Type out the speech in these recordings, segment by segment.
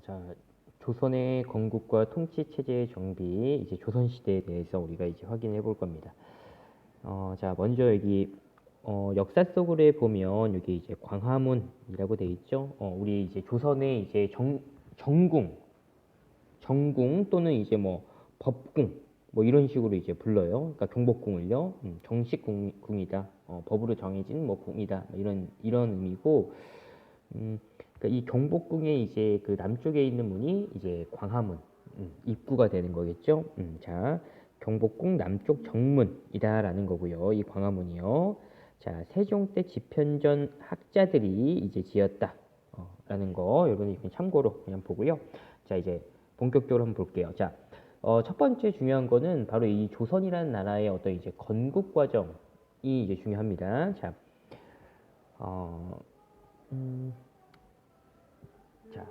자, 조선의 건국과 통치 체제의 정비, 이제 조선 시대에 대해서 우리가 이제 확인해 볼 겁니다. 자, 먼저 여기 역사 속으로 보면 여기 이제 광화문이라고 돼 있죠. 우리 이제 조선의 이제 정궁 또는 이제 뭐 법궁 뭐 이런 식으로 이제 불러요. 그러니까 경복궁을요. 정식 궁이다. 법으로 정해진 뭐 궁이다. 뭐 이런 의미고. 그러니까 이 경복궁의 이제 그 남쪽에 있는 문이 이제 광화문 입구가 되는 거겠죠. 자, 경복궁 남쪽 정문이다라는 거고요. 이 광화문이요. 자, 세종 때 집현전 학자들이 이제 지었다. 라는 거 여러분이 그냥 참고로 그냥 보고요. 자, 이제 본격적으로 한번 볼게요. 자, 첫 번째 중요한 거는 바로 이 조선이라는 나라의 어떤 이제 건국 과정이 이제 중요합니다. 자, 어, 자,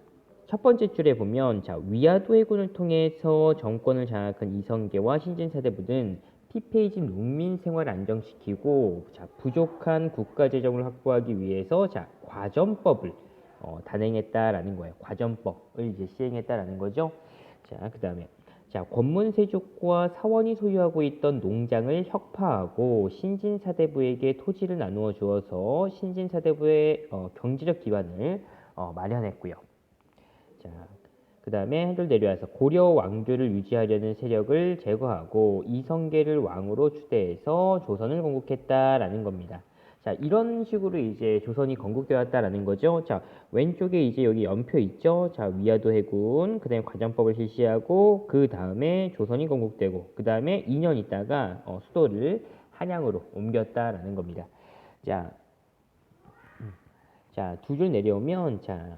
첫 번째 줄에 보면 자, 위화도 해군을 통해서 정권을 장악한 이성계와 신진사대부는 피폐해진 농민 생활을 안정시키고 자, 부족한 국가 재정을 확보하기 위해서 자, 과전법을 단행했다라는 거예요. 과전법을 이제 시행했다라는 거죠. 자, 그다음에 자, 권문세족과 사원이 소유하고 있던 농장을 혁파하고 신진사대부에게 토지를 나누어 주어서 신진사대부의 경제적 기반을 마련했고요. 자, 그 다음에 한줄 내려와서 고려 왕조를 유지하려는 세력을 제거하고 이성계를 왕으로 추대해서 조선을 건국했다라는 겁니다. 자, 이런 식으로 이제 조선이 건국되었다라는 거죠. 자, 왼쪽에 이제 여기 연표 있죠. 자, 위화도 해군, 그 다음에 과전법을 실시하고, 그 다음에 조선이 건국되고, 그 다음에 2년 있다가 수도를 한양으로 옮겼다라는 겁니다. 자, 자, 두 줄 내려오면, 자,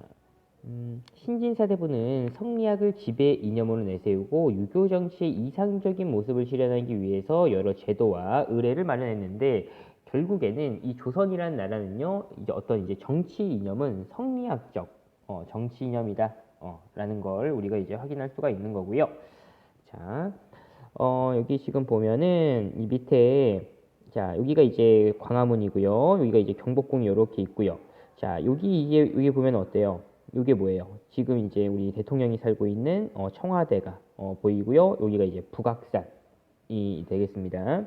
신진사대부는 성리학을 지배 이념으로 내세우고 유교 정치의 이상적인 모습을 실현하기 위해서 여러 제도와 의례를 마련했는데 결국에는 이 조선이라는 나라는요 이제 어떤 이제 정치 이념은 성리학적 정치 이념이다 라는 걸 우리가 이제 확인할 수가 있는 거고요. 자, 여기 지금 보면은 이 밑에 자 여기가 이제 광화문이고요. 여기가 이제 경복궁이 이렇게 있고요. 자 여기 보면 어때요? 이게 뭐예요? 지금 이제 우리 대통령이 살고 있는 청와대가 보이고요. 여기가 이제 북악산이 되겠습니다.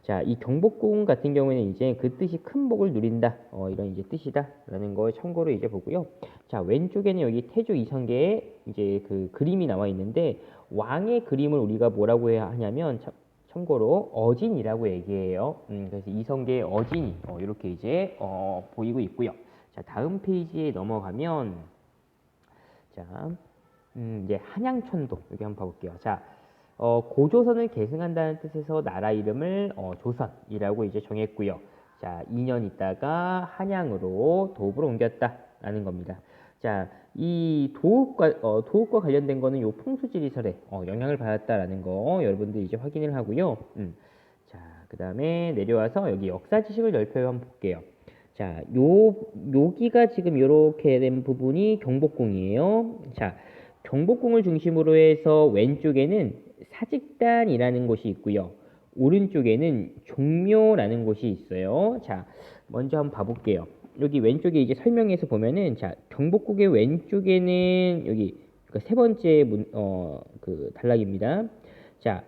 자, 이 경복궁 같은 경우에는 이제 그 뜻이 큰 복을 누린다. 이런 이제 뜻이다라는 걸 참고로 이제 보고요. 자, 왼쪽에는 여기 태조 이성계의 이제 그 그림이 나와 있는데 왕의 그림을 우리가 뭐라고 해야 하냐면 참고로 어진이라고 얘기해요. 그래서 이성계의 어진이 이렇게 이제 보이고 있고요. 자, 다음 페이지에 넘어가면 자, 이제 한양천도 여기 한번 봐볼게요. 자, 고조선을 계승한다는 뜻에서 나라 이름을 조선이라고 이제 정했고요. 자, 2년 있다가 한양으로 도읍으로 옮겼다라는 겁니다. 자, 이 도읍과 관련된 거는 요 풍수지리설에 영향을 받았다라는 거 여러분들이 이제 확인을 하고요. 자, 그 다음에 내려와서 여기 역사 지식을 넓혀서 한번 볼게요. 자, 여기가 지금 이렇게 된 부분이 경복궁이에요. 자, 경복궁을 중심으로 해서 왼쪽에는 사직단이라는 곳이 있고요. 오른쪽에는 종묘라는 곳이 있어요. 자, 먼저 한번 봐볼게요. 여기 왼쪽에 이제 설명에서 보면은 자, 경복궁의 왼쪽에는 여기 세 번째 그 단락입니다. 자,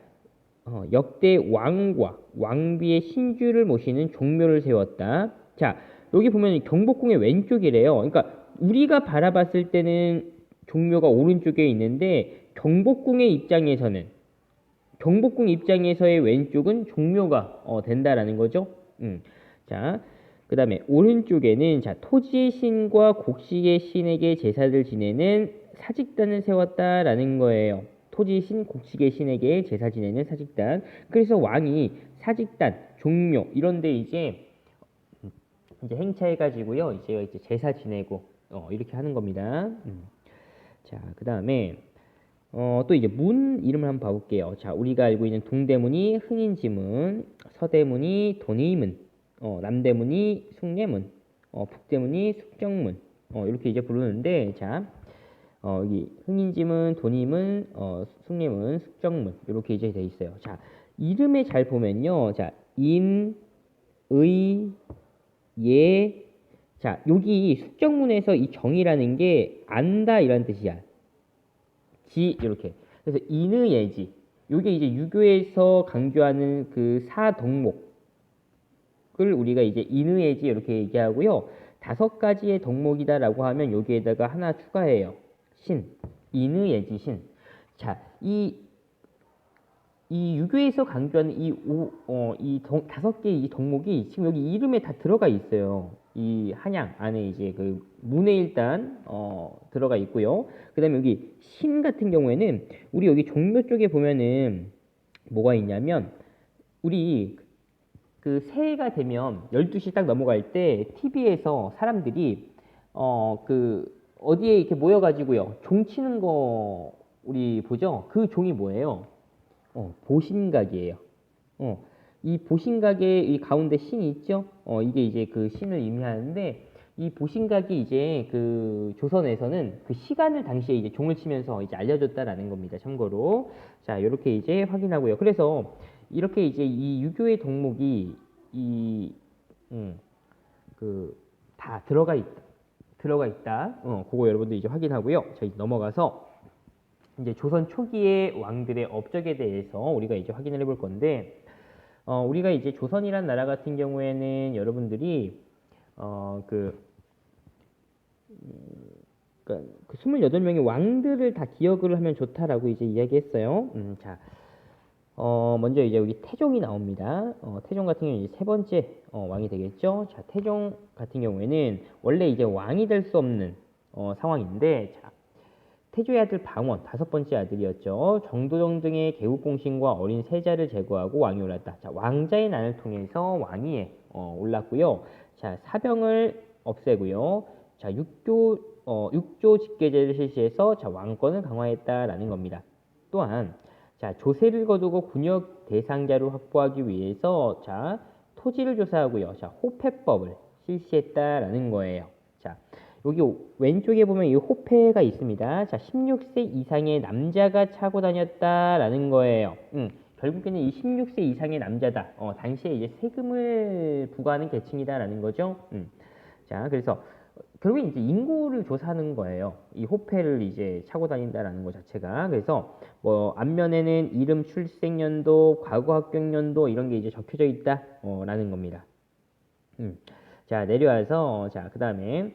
역대 왕과 왕비의 신주를 모시는 종묘를 세웠다. 자, 여기 보면 경복궁의 왼쪽이래요. 그러니까 우리가 바라봤을 때는 종묘가 오른쪽에 있는데 경복궁 입장에서의 왼쪽은 종묘가 된다라는 거죠. 자, 그 다음에 오른쪽에는 자, 토지의 신과 곡식의 신에게 제사를 지내는 사직단을 세웠다라는 거예요. 토지의 신, 곡식의 신에게 제사 지내는 사직단. 그래서 왕이 사직단, 종묘 이런데 이제 행차해가지고요. 이제 제사 지내고 이렇게 하는 겁니다. 자, 그 다음에 또 이제 문 이름을 한번 봐볼게요. 자, 우리가 알고 있는 동대문이 흥인지문, 서대문이 돈이문, 남대문이 숭례문, 북대문이 숙정문, 이렇게 이제 부르는데, 자, 여기 흥인지문, 돈이문, 숭례문, 숙정문 이렇게 이제 돼 있어요. 자, 이름에 잘 보면요, 자, 인, 의, 예, 자, 여기 숙정문에서 이 정이라는 게 안다 이런 뜻이야. 지 이렇게. 그래서 인의예지. 요게 이제 유교에서 강조하는 그 사덕목을 우리가 이제 인의예지 이렇게 얘기하고요. 5가지의 덕목이다라고 하면 여기에다가 하나 추가해요. 신. 인의예지 신. 자, 이 유교에서 강조하는 이 5개의 이 덕목이 지금 여기 이름에 다 들어가 있어요. 이 한양 안에 이제 그 문에 일단 들어가 있고요. 그다음에 여기 신 같은 경우에는 우리 여기 종묘 쪽에 보면은 뭐가 있냐면 우리 그 새해가 되면 12시 딱 넘어갈 때 TV에서 사람들이 그 어디에 이렇게 모여가지고요. 종 치는 거 우리 보죠? 그 종이 뭐예요? 보신각이에요. 이 보신각의 이 가운데 신이 있죠? 이게 이제 그 신을 의미하는데, 이 보신각이 이제 그 조선에서는 그 시간을 당시에 이제 종을 치면서 이제 알려줬다라는 겁니다. 참고로. 자, 이렇게 이제 확인하고요. 그래서 이렇게 이제 이 유교의 덕목이 이, 그, 다 들어가 있다. 들어가 있다. 그거 여러분들 이제 확인하고요. 자, 이제 넘어가서 이제 조선 초기의 왕들의 업적에 대해서 우리가 이제 확인을 해볼 건데, 우리가 이제 조선이란 나라 같은 경우에는 여러분들이 그 28명의 왕들을 다 기억을 하면 좋다라고 이제 이야기했어요. 자, 먼저 이제 여기 태종이 나옵니다. 태종 같은 경우는 이제 3번째 왕이 되겠죠. 자, 태종 같은 경우에는 원래 이제 왕이 될 수 없는 상황인데, 자, 태조의 아들 방원 5번째 아들이었죠. 정도정 등의 개국공신과 어린 세자를 제거하고 왕이 올랐다. 자, 왕자의 난을 통해서 왕위에 올랐고요. 자, 사병을 없애고요. 자, 육조 직계제를 실시해서 자, 왕권을 강화했다라는 겁니다. 또한 자, 조세를 거두고 군역 대상자를 확보하기 위해서 자, 토지를 조사하고요. 자, 호패법을 실시했다라는 거예요. 자, 여기 왼쪽에 보면 이 호패가 있습니다. 자, 16세 이상의 남자가 차고 다녔다라는 거예요. 결국에는 이 16세 이상의 남자다. 당시에 이제 세금을 부과하는 계층이다라는 거죠. 자, 그래서 결국에 이제 인구를 조사하는 거예요. 이 호패를 이제 차고 다닌다라는 것 자체가. 그래서 뭐 앞면에는 이름, 출생연도, 과거 합격연도 이런 게 이제 적혀져 있다라는 겁니다. 자, 내려와서 자, 그다음에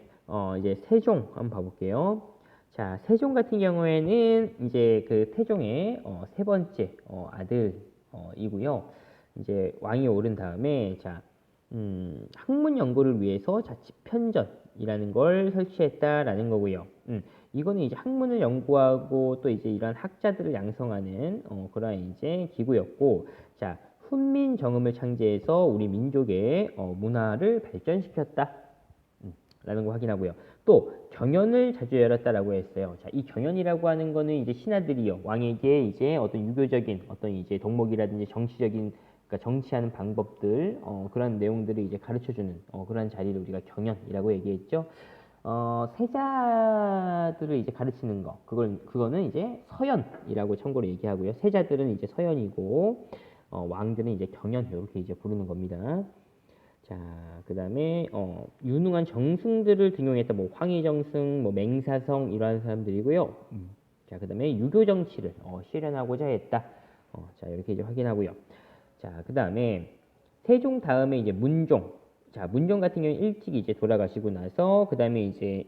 이제 세종 한번 봐볼게요. 자, 세종 같은 경우에는 이제 그 태종의 3번째 아들이고요. 이제 왕이 오른 다음에 자, 학문 연구를 위해서 자, 집현전이라는 걸 설치했다라는 거고요. 이거는 이제 학문을 연구하고 또 이제 이런 학자들을 양성하는 그런 이제 기구였고, 자, 훈민 정음을 창제해서 우리 민족의 문화를 발전시켰다. 라는 거 확인하고요. 또 경연을 자주 열었다라고 했어요. 자, 이 경연이라고 하는 거는 이제 신하들이요, 왕에게 이제 어떤 유교적인 어떤 이제 덕목이라든지 정치적인, 그러니까 정치하는 방법들, 그런 내용들을 이제 가르쳐주는 그런 자리를 우리가 경연이라고 얘기했죠. 세자들을 이제 가르치는 거, 그거는 이제 서연이라고 참고로 얘기하고요. 세자들은 이제 서연이고, 왕들은 이제 경연 이렇게 이제 부르는 겁니다. 자, 그 다음에 유능한 정승들을 등용했다. 뭐 황희정승, 뭐 맹사성 이러한 사람들이고요. 자, 그 다음에 유교 정치를 실현하고자 했다. 자, 이렇게 이제 확인하고요. 자, 그 다음에 세종 다음에 이제 문종. 자, 문종 같은 경우는 일찍 이제 돌아가시고 나서 그 다음에 이제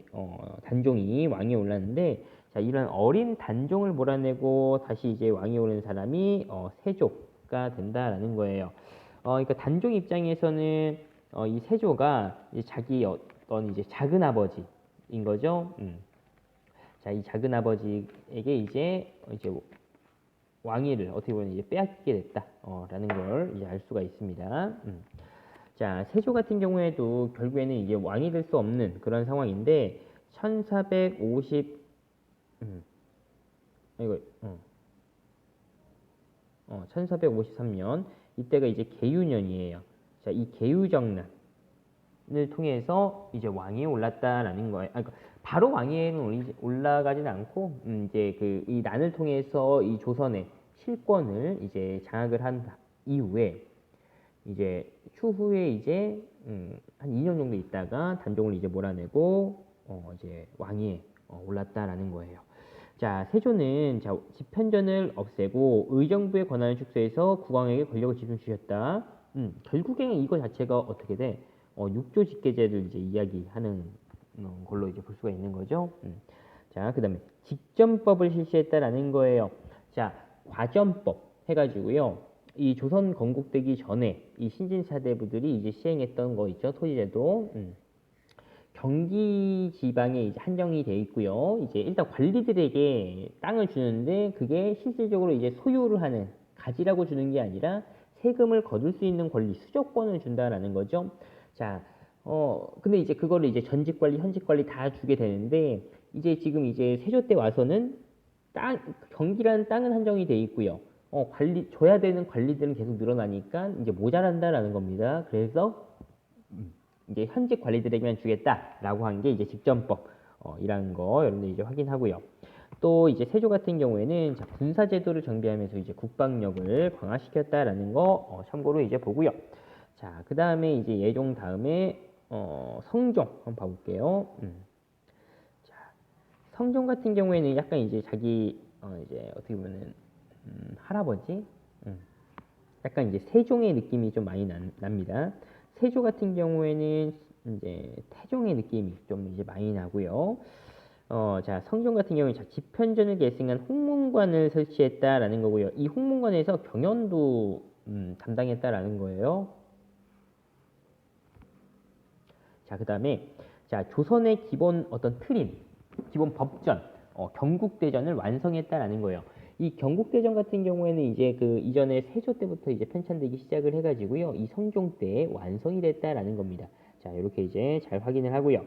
단종이 왕이 올랐는데, 자, 이런 어린 단종을 몰아내고 다시 이제 왕이 오른 사람이 세조가 된다라는 거예요. 그러니까 단종 입장에서는 이 세조가 이제 자기 어떤 이제 작은 아버지인 거죠. 자, 이 작은 아버지에게 이제 왕위를 어떻게 보면 이제 빼앗기게 됐다라는 걸 이제 알 수가 있습니다. 자, 세조 같은 경우에도 결국에는 이제 왕이 될 수 없는 그런 상황인데 1450 이거 1453년 이때가 이제 개유년이에요. 자, 이 개유정난을 통해서 이제 왕위에 올랐다라는 거예요. 그러니까 바로 왕위에는 올라가지는 않고 이제 그 이 난을 통해서 이 조선의 실권을 이제 장악을 한 이후에 이제 추후에 이제 한 2년 정도 있다가 단종을 이제 몰아내고 이제 왕위에 올랐다라는 거예요. 자, 세조는 자, 집현전을 없애고 의정부의 권한을 축소해서 국왕에게 권력을 집중시켰다. 결국에는 이거 자체가 어떻게 돼? 육조 직계제를 이제 이야기하는 걸로 이제 볼 수가 있는 거죠. 자, 그다음에 직전법을 실시했다라는 거예요. 자, 과전법 해가지고요. 이 조선 건국되기 전에 이 신진사대부들이 이제 시행했던 거 있죠, 토지제도. 경기 지방에 이제 한정이 돼 있고요. 이제 일단 관리들에게 땅을 주는데 그게 실질적으로 이제 소유를 하는 가지라고 주는 게 아니라 세금을 거둘 수 있는 권리, 수조권을 준다라는 거죠. 자, 근데 이제 그거를 이제 전직 관리, 현직 관리 다 주게 되는데 이제 지금 이제 세조 때 와서는 경기라는 땅은 한정이 돼 있고요. 줘야 되는 관리들은 계속 늘어나니까 이제 모자란다라는 겁니다. 그래서 이제 현직 관리들에게만 주겠다라고 한 게 이제 직전법 이라는 거 여러분들 이제 확인하고요. 또 이제 세조 같은 경우에는 자, 군사제도를 정비하면서 이제 국방력을 강화시켰다라는 거 참고로 이제 보고요. 자, 그 다음에 이제 예종 다음에 성종 한번 봐볼게요. 자, 성종 같은 경우에는 약간 이제 자기 이제 어떻게 보면은 할아버지, 약간 이제 세종의 느낌이 좀 많이 납니다. 세조 같은 경우에는 이제 태종의 느낌이 좀 이제 많이 나고요. 자, 성종 같은 경우는 자, 집현전을 계승한 홍문관을 설치했다라는 거고요. 이 홍문관에서 경연도 담당했다라는 거예요. 자, 그다음에 자, 조선의 기본 어떤 틀인, 기본 법전, 경국대전을 완성했다라는 거예요. 이 경국대전 같은 경우에는 이제 그 이전에 세조 때부터 이제 편찬되기 시작을 해가지고요. 이 성종 때 완성이 됐다라는 겁니다. 자, 이렇게 이제 잘 확인을 하고요.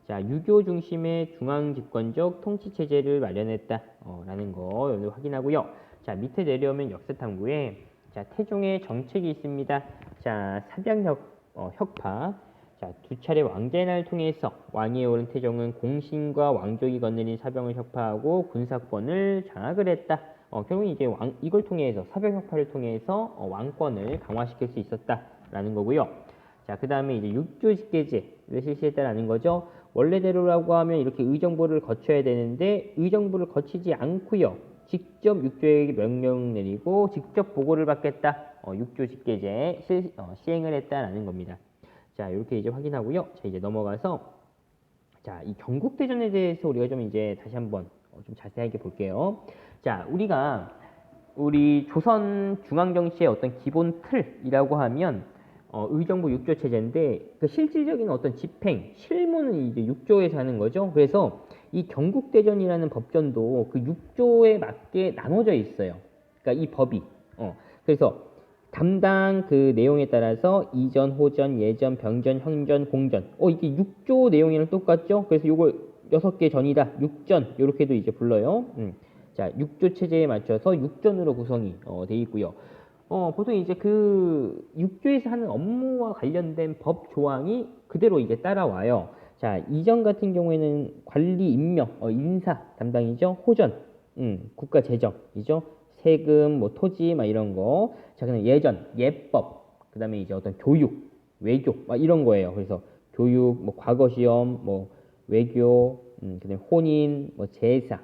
자, 유교 중심의 중앙집권적 통치체제를 마련했다. 라는 거 여러분 확인하고요. 자, 밑에 내려오면 역사탐구에 자, 태종의 정책이 있습니다. 자, 혁파. 자, 두 차례 왕제의 날을 통해서 왕위에 오른 태종은 공신과 왕족이 거느린 사병을 혁파하고 군사권을 장악을 했다. 결국 이제 이걸 통해서 사병 혁파를 통해서 왕권을 강화시킬 수 있었다라는 거고요. 자, 그 다음에 이제 육조 직계제를 실시했다라는 거죠. 원래대로라고 하면 이렇게 의정부를 거쳐야 되는데 의정부를 거치지 않고요. 직접 육조에게 명령 내리고 직접 보고를 받겠다. 육조 직계제 시행을 했다라는 겁니다. 자, 이렇게 이제 확인하고요. 자, 이제 넘어가서 자, 이 경국대전에 대해서 우리가 좀 이제 다시 한번 좀 자세하게 볼게요. 자, 우리 조선 중앙 정치의 어떤 기본 틀이라고 하면 의정부 육조 체제인데 그 실질적인 어떤 집행, 실무는 이제 육조에서 하는 거죠. 그래서 이 경국대전이라는 법전도 그 육조에 맞게 나눠져 있어요. 그러니까 이 법이 그래서 담당 그 내용에 따라서 이전, 호전, 예전, 병전, 형전, 공전. 이게 6조 내용이랑 똑같죠? 그래서 요거 6개 전이다. 6전. 요렇게도 이제 불러요. 자, 6조 체제에 맞춰서 6전으로 구성이 돼 있고요. 보통 이제 그 6조에서 하는 업무와 관련된 법 조항이 그대로 이제 따라와요. 자, 이전 같은 경우에는 관리 임명, 인사 담당이죠. 호전, 국가 재정이죠. 세금, 뭐 토지, 막 이런 거. 자, 그다음 예전, 예법, 그다음에 이제 어떤 교육, 외교, 막 이런 거예요. 그래서 교육, 뭐 과거 시험, 뭐 외교, 그다음에 혼인, 뭐 제사,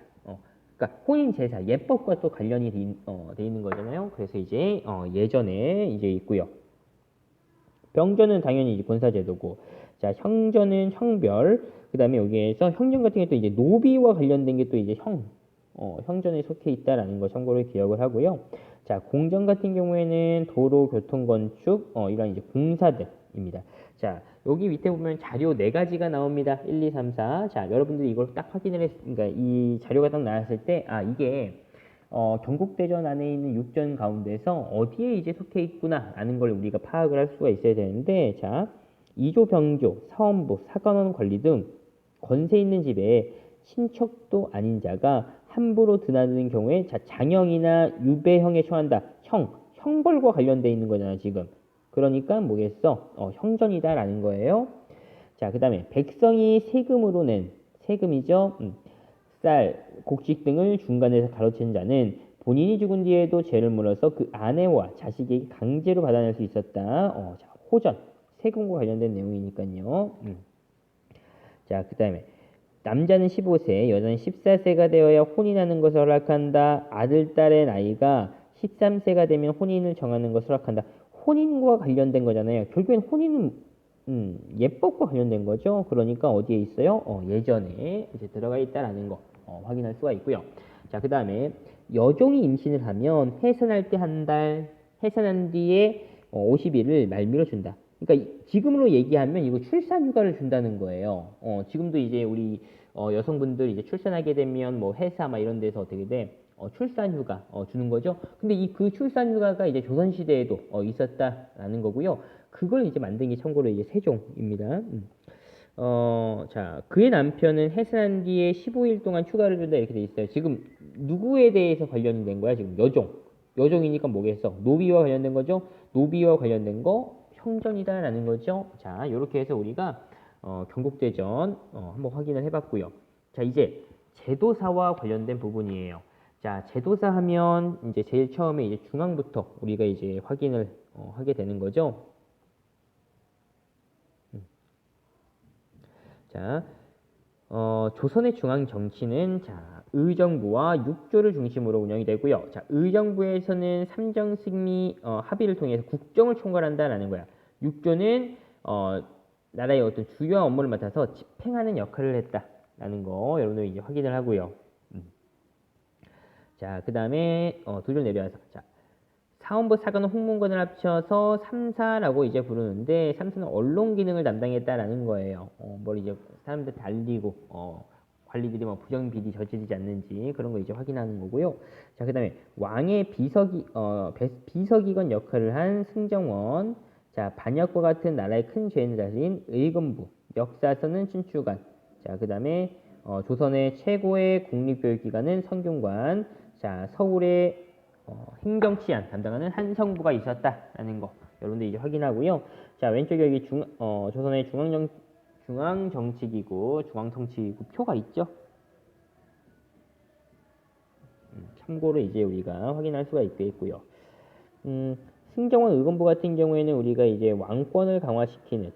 그러니까 혼인 제사, 예법과 또 관련이 돼 있는 거잖아요. 그래서 이제 예전에 이제 있고요. 병전은 당연히 이제 군사제도고, 자, 형전은 형별, 그다음에 여기에서 형전 같은 게 또 이제 노비와 관련된 게 또 이제 형전에 속해 있다라는 거 참고로 기억을 하고요. 자, 공전 같은 경우에는 도로, 교통, 건축, 이런 이제 공사들입니다. 자, 여기 밑에 보면 자료 4가지가 나옵니다. 1, 2, 3, 4. 자, 여러분들이 이걸 딱 확인을 그러니까 이 자료가 딱 나왔을 때, 이게 경국대전 안에 있는 육전 가운데서 어디에 이제 속해 있구나라는 걸 우리가 파악을 할 수가 있어야 되는데, 자, 이조 병조, 사원부, 사관원 관리 등 권세 있는 집에 친척도 아닌 자가 함부로 드나드는 경우에 자, 장형이나 유배형에 처한다. 형벌과 관련돼 있는 거잖아, 지금. 그러니까 뭐겠어? 형전이다라는 거예요. 자, 그 다음에 백성이 세금으로 낸 세금이죠. 쌀, 곡식 등을 중간에서 가로챈 자는 본인이 죽은 뒤에도 죄를 물어서 그 아내와 자식에게 강제로 받아낼 수 있었다. 자, 호전, 세금과 관련된 내용이니까요. 자, 그다음에 남자는 15세, 여자는 14세가 되어야 혼인하는 것을 허락한다. 아들, 딸의 나이가 13세가 되면 혼인을 정하는 것을 허락한다. 혼인과 관련된 거잖아요. 결국엔 혼인은 예법과 관련된 거죠. 그러니까 어디에 있어요? 예전에 이제 들어가 있다라는 거 확인할 수가 있고요. 자, 그 다음에 여종이 임신을 하면 해산할 때 한 달, 해산한 뒤에 50일을 말미로 준다. 그러니까 지금으로 얘기하면 이거 출산 휴가를 준다는 거예요. 지금도 이제 우리 여성분들 이제 출산하게 되면 뭐 회사 막 이런 데서 어떻게 돼? 출산 휴가 주는 거죠. 근데 이 그 출산 휴가가 이제 조선 시대에도 있었다라는 거고요. 그걸 이제 만든 게 참고로 이제 세종입니다. 자, 그의 남편은 해산한 뒤에 15일 동안 휴가를 준다 이렇게 돼 있어요. 지금 누구에 대해서 관련이 된 거야? 지금 여종. 여종이니까 뭐겠어? 노비와 관련된 거죠? 노비와 관련된 거 형전이다라는 거죠. 자, 이렇게 해서 우리가 경국대전 한번 확인을 해봤고요. 자, 이제 제도사와 관련된 부분이에요. 자, 제도사 하면 이제 제일 처음에 이제 중앙부터 우리가 이제 확인을 하게 되는 거죠. 자, 조선의 중앙 정치는 자, 의정부와 육조를 중심으로 운영이 되고요. 자, 의정부에서는 삼정승리 합의를 통해서 국정을 총괄한다라는 거야. 육조는 나라의 어떤 주요한 업무를 맡아서 집행하는 역할을 했다라는 거 여러분들 이제 확인을 하고요. 자, 그 다음에 두 줄 내려와서 자, 사원부 사관원 홍문관을 합쳐서 3사라고 이제 부르는데 3사는 언론 기능을 담당했다라는 거예요. 뭘 이제 사람들 달리고 관리들이 뭐 부정 비리 저지르지 않는지 그런 거 이제 확인하는 거고요. 자, 그다음에 왕의 비서기관 역할을 한 승정원, 자, 반역과 같은 나라의 큰 죄를 다스린 의검부, 역사서는 춘추관, 자, 그다음에 조선의 최고의 국립교육기관은 성균관, 자, 서울의 행정치안 담당하는 한성부가 있었다라는 거 여러분들 이제 확인하고요. 자, 왼쪽에 여기 조선의 중앙정치기구, 중앙정치기구 표가 있죠. 참고로 이제 우리가 확인할 수가 있겠고요. 승정원 의검부 같은 경우에는 우리가 이제 왕권을 강화시키는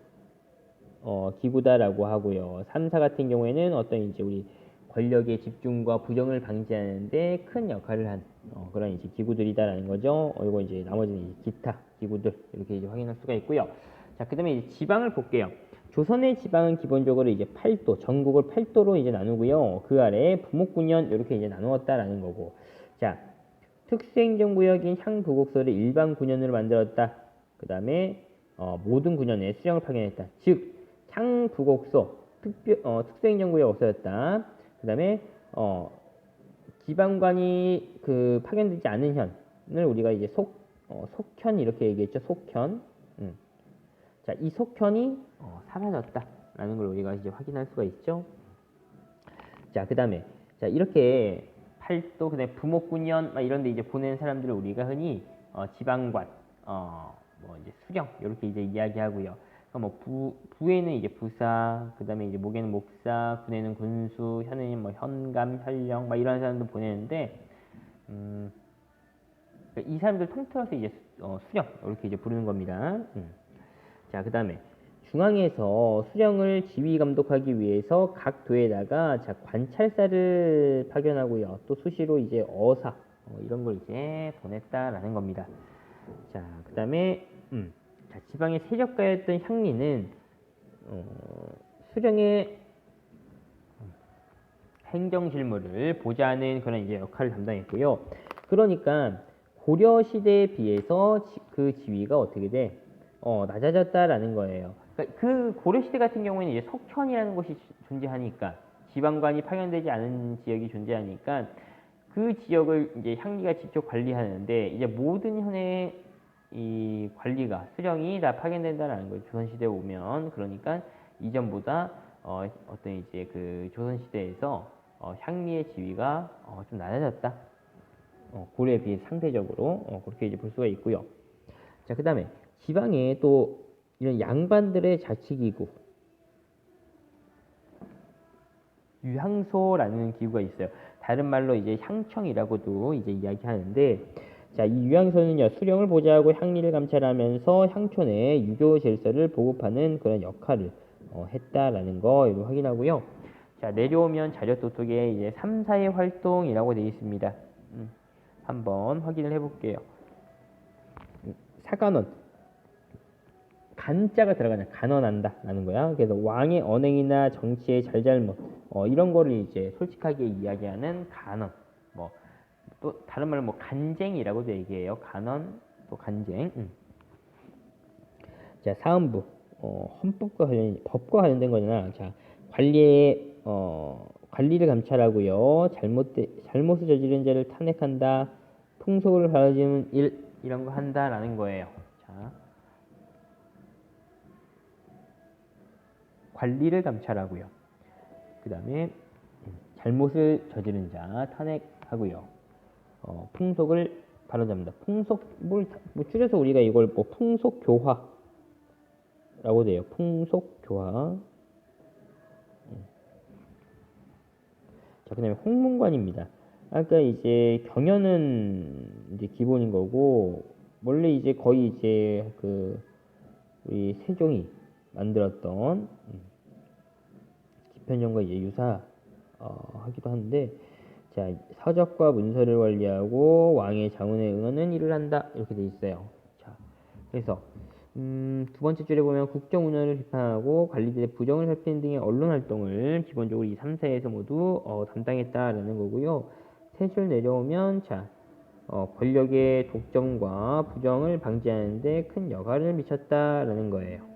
기구다라고 하고요. 3사 같은 경우에는 어떤 이제 우리 권력의 집중과 부정을 방지하는데 큰 역할을 한 그런 이제 기구들이다라는 거죠. 이거 이제 나머지는 이제 기타 기구들 이렇게 이제 확인할 수가 있고요. 자, 그다음에 이제 지방을 볼게요. 조선의 지방은 기본적으로 이제 8도, 전국을 8도로 이제 나누고요. 그 아래에 부목군현 이렇게 이제 나누었다라는 거고. 자, 특수행정구역인 향부곡소를 일반 군현으로 만들었다. 그다음에 모든 군현에 수령을 파견했다. 즉 향부곡소 특수행정구역 없어졌다. 그다음에 지방관이 그 파견되지 않은 현을 우리가 이제 속현 이렇게 얘기했죠. 속현. 자, 이 속현이 사라졌다라는 걸 우리가 이제 확인할 수가 있죠. 자, 그다음에 자, 이렇게 팔도 그다음에 부목군현 막 이런 데 이제 보내는 사람들을 우리가 흔히 지방관 뭐 이제 수령 이렇게 이제 이야기하고요. 그러니까 뭐 부에는 이제 부사, 그다음에 이제 목에는 목사, 군에는 군수, 현에는 뭐 현감, 현령 막 이런 사람들 보내는데 이 사람들 통틀어서 이제 수령 이렇게 이제 부르는 겁니다. 자, 그다음에 중앙에서 수령을 지휘 감독하기 위해서 각 도에다가 자, 관찰사를 파견하고요. 또 수시로 이제 어사 이런 걸 이제 보냈다라는 겁니다. 자, 그다음에 자, 지방의 세력가였던 향리는 수령의 행정 실무를 보좌하는 그런 이제 역할을 담당했고요. 그러니까 고려 시대에 비해서 그 지위가 어떻게 돼? 낮아졌다라는 거예요. 그러니까 그 고려 시대 같은 경우에는 이제 석현이라는 곳이 존재하니까 지방관이 파견되지 않은 지역이 존재하니까 그 지역을 이제 향리가 직접 관리하는데 이제 모든 현의 이 관리가 수령이 다 파견된다라는 거예요. 조선 시대에 오면 그러니까 이전보다 어떤 이제 그 조선 시대에서 향리의 지위가 좀 낮아졌다. 고려에 비해 상대적으로 그렇게 이제 볼 수가 있고요. 자, 그다음에 지방에 또 이런 양반들의 자치기구 유향소라는 기구가 있어요. 다른 말로 이제 향청이라고도 이제 이야기하는데 자, 이 유양소는요, 수령을 보좌하고 향리를 감찰하면서 향촌 내 유교 질서를 보급하는 그런 역할을 했다라는 거 이거 확인하고요. 자, 내려오면 자료도둑에 이제 3, 4의 활동이라고 되어 있습니다. 한번 확인을 해볼게요. 사간원, 간자가 들어가냐, 간언한다 라는 거야. 그래서 왕의 언행이나 정치의 잘잘못 이런 거를 이제 솔직하게 이야기하는 간언. 뭐 또 다른 말로 뭐 간쟁이라고도 얘기해요. 간언, 또 간쟁. 자, 사헌부, 헌법과 법과 관련된 거잖아. 자, 관리를 감찰하고요. 잘못을 저지른 자를 탄핵한다. 풍속을 바라지는 일 이런 거 한다라는 거예요. 자, 관리를 감찰하고요. 그 다음에 잘못을 저지른 자 탄핵하고요. 풍속을 바로잡는다. 풍속 뭐 줄여서 우리가 이걸 뭐 풍속교화라고 돼요. 풍속교화. 자, 그다음에 홍문관입니다. 아까 이제 경연은 이제 기본인 거고 원래 이제 거의 이제 그 우리 세종이 만들었던 집현전과 이제 하기도 하는데, 자, 서적과 문서를 관리하고 왕의 자문에 응하는 일을 한다 이렇게 돼 있어요. 자, 그래서 두 번째 줄에 보면 국정 운영을 비판하고 관리들의 부정을 살피는 등의 언론 활동을 기본적으로 이 3사에서 모두 담당했다라는 거고요. 세 줄 내려오면 자, 권력의 독점과 부정을 방지하는 데 큰 역할을 미쳤다라는 거예요.